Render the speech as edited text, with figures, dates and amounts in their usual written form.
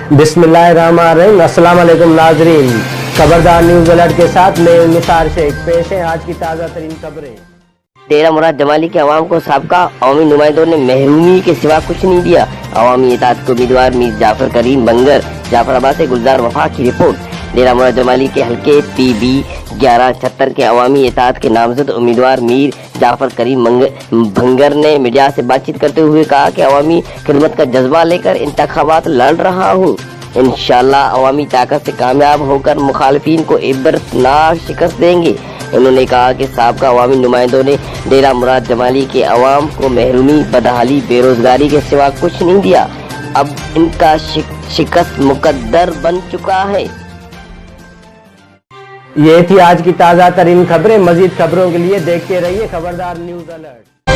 बिस्मिल्लाहिर्रहमानिर्रहीम। अस्सलाम वालेकुम नाजरीन, खबरदार न्यूज़ अलर्ट के साथ मैं निसार शेख पेश हैं आज की ताज़ा तरीन खबरें। डेरा मुराद जमाली के अवाम को साबका अवामी नुमाइंदों ने महरूमी के सिवा कुछ नहीं दिया। अवामी इताद के उम्मीदवार मीर जाफर करीम बंगर जाफराबाद से गुलजार वफा की रिपोर्ट। डेरा मुराद जमाली के हल्के PB 1176 के अवामी इताद के नामजद उम्मीदवार मीर जाफर करीम भंगर ने मीडिया से बातचीत करते हुए कहा कि अवामी खिदमत का जज्बा लेकर इंतखाबात लड़ रहा हूँ। इंशाअल्लाह अवामी ताकत से कामयाब होकर मुखालिफिन को इबरतनाक शिकस्त देंगे। उन्होंने कहा कि साबका अवामी नुमाइंदों ने डेरा मुराद जमाली के अवाम को महरूमी, बदहाली, बेरोजगारी के सिवा कुछ नहीं दिया। अब इनका शिकस्त मुकद्दर बन चुका है। ये थी आज की ताज़ा तरीन खबरें। मजीद खबरों के लिए देखते रहिए खबरदार न्यूज़ अलर्ट।